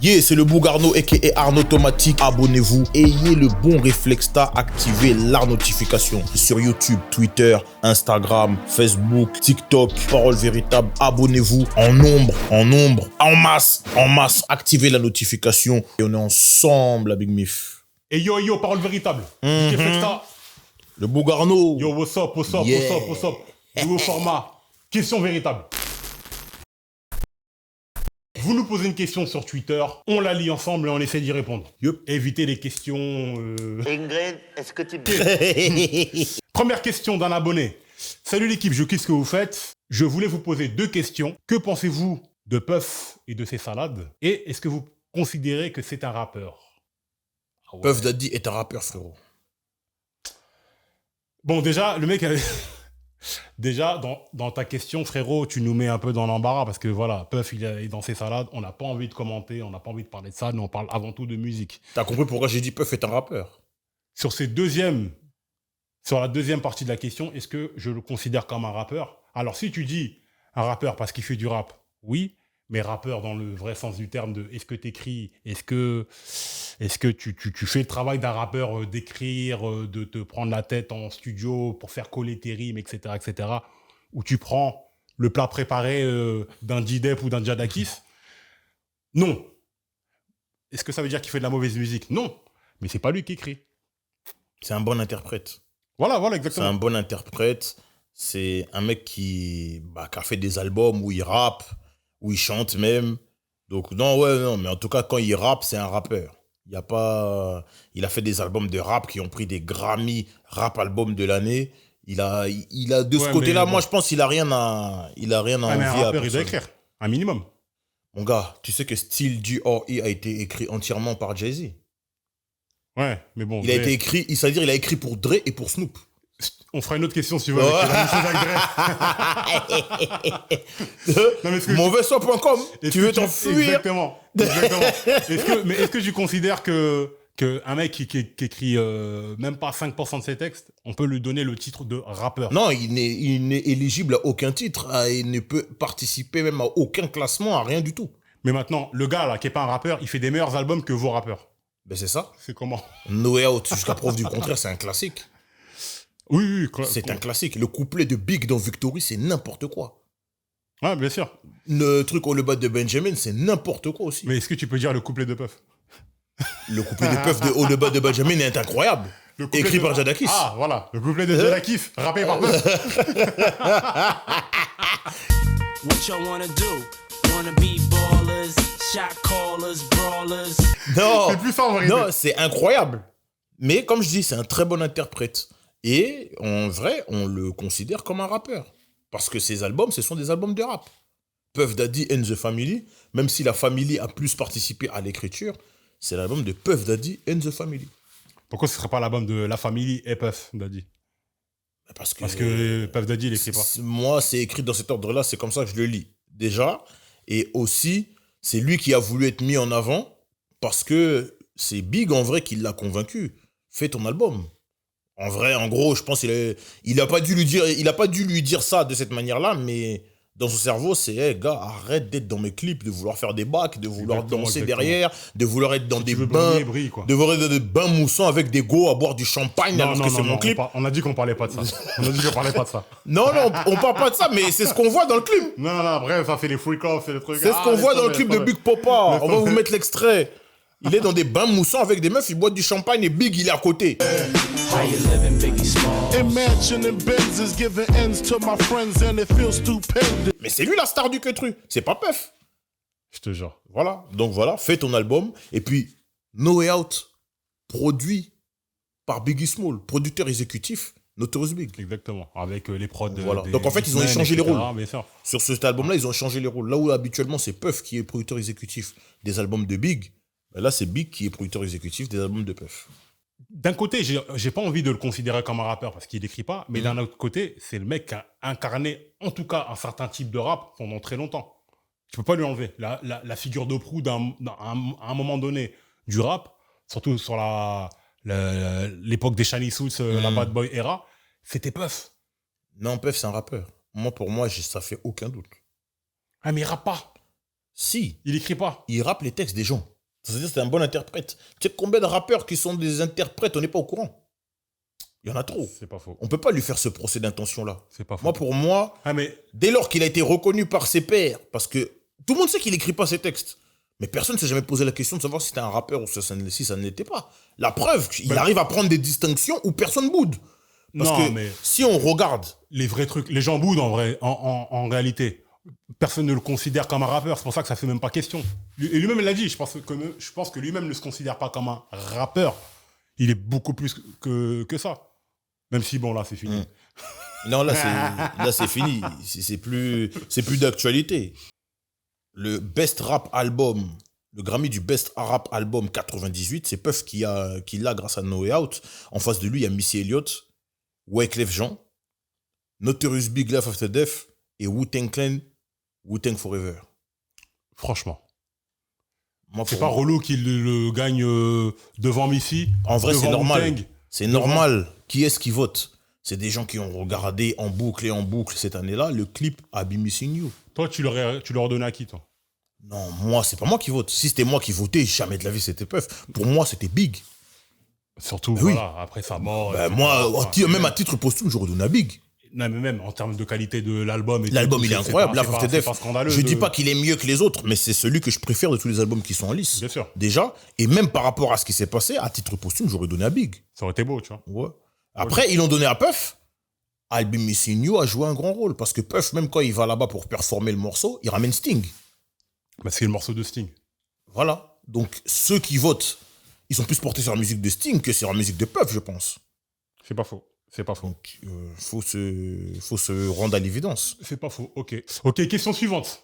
Yeah, c'est le Bougarno aka Arnaud Automatique. Abonnez-vous. Ayez le bon réflexe activez la notification sur YouTube, Twitter, Instagram, Facebook, TikTok. Parole véritable. Abonnez-vous en nombre, en masse. Activez la notification et on est ensemble, la Big Mif. Et yo, parole véritable. DJ Flexta. Le Bougarno. Yo, what's up. Nouveau format. Question véritable. Vous nous posez une question sur Twitter, on la lit ensemble et on essaie d'y répondre. Yup. Évitez les questions... Ingrid, est-ce que tu... Première question d'un abonné. Salut l'équipe, je kiffe ce que vous faites. Je voulais vous poser 2 questions. Que pensez-vous de Puff et de ses salades? Et est-ce que vous considérez que c'est un rappeur? Ah ouais. Puff Daddy est un rappeur, frérot. Bon, déjà, le mec... Déjà, dans ta question, frérot, tu nous mets un peu dans l'embarras parce que voilà, Puff, il est dans ses salades, on n'a pas envie de commenter, on n'a pas envie de parler de ça, nous on parle avant tout de musique. T'as compris pourquoi j'ai dit Puff est un rappeur? Sur la deuxième partie de la question, est-ce que je le considère comme un rappeur? Alors si tu dis un rappeur parce qu'il fait du rap, oui, mais rappeur dans le vrai sens du terme de est-ce que t'écris, est-ce que tu fais le travail d'un rappeur d'écrire, de te prendre la tête en studio pour faire coller tes rimes, etc., ou tu prends le plat préparé d'un J-Dep ou d'un Jadakis? Non. Est-ce que ça veut dire qu'il fait de la mauvaise musique? Non. Mais c'est pas lui qui écrit. C'est un bon interprète. Voilà, C'est exactement. un bon interprète. C'est un mec qui a fait des albums où il rappe, où il chante même. Donc non, mais en tout cas, quand il rappe, c'est un rappeur. Il a fait des albums de rap qui ont pris des Grammy rap album de l'année. Il a de ce côté-là, moi je pense qu'il a rien à Mais un envier à rappeur, il doit personne. écrire. Un minimum. Mon gars, tu sais que Still G.R.E. a été écrit entièrement par Jay-Z. Ouais, mais bon. Il a été écrit, c'est-à-dire il a écrit pour Dre et pour Snoop. On fera une autre question si tu veux. Avec la même chose avec Dre. Non, mais est-ce que Mauvaisoir.com, est-ce tu que veux t'enfuir? Exactement. Est-ce que tu considères que un mec qui écrit même pas 5% de ses textes, on peut lui donner le titre de rappeur? Non, il n'est éligible à aucun titre. Il ne peut participer même à aucun classement, à rien du tout. Mais maintenant, le gars là qui est pas un rappeur, il fait des meilleurs albums que vos rappeurs. Ben c'est ça. C'est comment? No Way Out, jusqu'à preuve du contraire, c'est un classique. Oui. C'est un classique. Le couplet de Big dans Victory, c'est n'importe quoi. Ouais, bien sûr. Le truc au le bas de Benjamin, c'est n'importe quoi aussi. Mais est-ce que tu peux dire le couplet de Puff? Le couplet de Puff de au le bas de Benjamin est incroyable. Le couplet Écrit de- par Jadakis. Ah, voilà. Le couplet de Jadakis, rappé par Puff. What y'all wanna do? Wanna be ballers, shot callers, brawlers. Non, C'est plus ça en vérité. non, c'est incroyable. Mais comme je dis, c'est un très bon interprète. Et en vrai, on le considère comme un rappeur. Parce que ses albums, ce sont des albums de rap. Puff Daddy and the Family, même si la Family a plus participé à l'écriture, c'est l'album de Puff Daddy and the Family. Pourquoi ce serait pas l'album de La Famille et Puff Daddy? Parce que, Parce que Puff Daddy, il écrit pas. moi, c'est écrit dans cet ordre-là, c'est comme ça que je le lis. Déjà, et aussi, c'est lui qui a voulu être mis en avant, parce que c'est Big, en vrai, qui l'a convaincu. Fais ton album. En vrai, en gros, je pense il a pas dû lui dire ça de cette manière-là, mais dans son cerveau, c'est hey, gars, arrête d'être dans mes clips, de vouloir faire des bacs, de vouloir danser derrière, de vouloir être dans Si des tu veux bains, briller, brille, quoi. de vouloir être dans des bains moussants avec des go à boire du champagne alors que c'est mon clip. On a dit qu'on parlait pas de ça. On a dit qu'on parlait pas de ça. Non, on parle pas de ça, mais c'est ce qu'on voit dans le clip. Non, bref, ça fait les freak-offs, c'est les trucs. C'est ce qu'on voit dans le clip de Big Popa. On va vous tomber. mettre l'extrait. Il est dans des bains moussants avec des meufs, il boit du champagne et Big, il est à côté. How you living, Biggie Smalls? Imagining Benzes giving ends to my friends and it feels stupendous. Mais c'est lui la star du Quetru, c'est pas Puff. Je te jure. Voilà, donc voilà, fais ton album. Et puis, No Way Out, produit par Biggie Small, producteur exécutif, Notorious Big. Exactement. Avec les prods. Voilà. des Donc en fait, ils ont X-Men, échangé les etc., rôles. Bien sûr. Sur cet album-là, ils ont changé les rôles. Là où habituellement, c'est Puff qui est producteur exécutif des albums de Big, ben là, c'est Big qui est producteur exécutif des albums de Puff. D'un côté, j'ai pas envie de le considérer comme un rappeur parce qu'il écrit pas, mais d'un autre côté, c'est le mec qui a incarné, en tout cas, un certain type de rap pendant très longtemps. Tu peux pas lui enlever. La figure de proue à un moment donné du rap, surtout sur l'époque des Shiny Suits, la Bad Boy era, c'était Puff. Non, Puff, c'est un rappeur. Moi, pour moi, ça fait aucun doute. Ah, mais il rappe pas. Si, Il écrit pas. il rappe les textes des gens. C'est-à-dire que c'est un bon interprète. Tu sais combien de rappeurs qui sont des interprètes, on n'est pas au courant. Il y en a trop. C'est pas faux. On peut pas lui faire ce procès d'intention-là. C'est pas faux. Moi, pour moi, Ah, mais dès lors qu'il a été reconnu par ses pairs, parce que tout le monde sait qu'il écrit pas ses textes, mais personne ne s'est jamais posé la question de savoir si c'était un rappeur ou si ça ne l'était pas. La preuve, il arrive à prendre des distinctions où personne boude. Parce non, que mais si on regarde, les vrais trucs, les gens boudent en réalité. Personne ne le considère comme un rappeur, c'est pour ça que ça fait même pas question. Et lui-même, il l'a dit, je pense que lui-même ne se considère pas comme un rappeur. Il est beaucoup plus que ça. Même si, bon, là, c'est fini. non, là c'est fini. C'est plus d'actualité. Le Best Rap Album, le Grammy du Best Rap Album 98, c'est Puff qui l'a grâce à No Way Out. En face de lui, il y a Missy Elliott, Wyclef Jean, Notorious Big Life After Death et Wu-Tang Clan, Wu-Tang Forever. Franchement. Moi, C'est pour pas moi, relou qu'il le gagne devant Missy. En vrai, c'est devant normal. Wu-Tang. C'est normal. Qui est-ce qui vote? C'est des gens qui ont regardé en boucle et en boucle cette année-là le clip I'll Be Missing You. Toi, tu l'aurais donné à qui, toi? Non, moi, c'est pas moi qui vote. Si c'était moi qui votais, jamais de la vie c'était Puff. Pour moi, c'était Big. Surtout, oui. voilà, après sa mort. Ben, etc. moi, Enfin, même à titre posthume, j'aurais donné à Big. Non, mais même en termes de qualité de l'album. et L'album, tout, il est c'est incroyable. pas- Life c'est After pas- Death. c'est pas scandaleux. Je dis pas qu'il est mieux que les autres, mais c'est celui que je préfère de tous les albums qui sont en lice. Bien sûr. Déjà. Et même par rapport à ce qui s'est passé, à titre posthume, j'aurais donné à Big. Ça aurait été beau, tu vois. Ouais. Après, ils l'ont donné à Puff. I'll Be Missing You a joué un grand rôle. Parce que Puff, même quand il va là-bas pour performer le morceau, il ramène Sting. Bah, c'est le morceau de Sting. Voilà. Donc, ceux qui votent, ils sont plus portés sur la musique de Sting que sur la musique de Puff, je pense. C'est pas faux. C'est pas faux. Donc, faut se rendre à l'évidence. C'est pas faux. Ok. Ok, question suivante.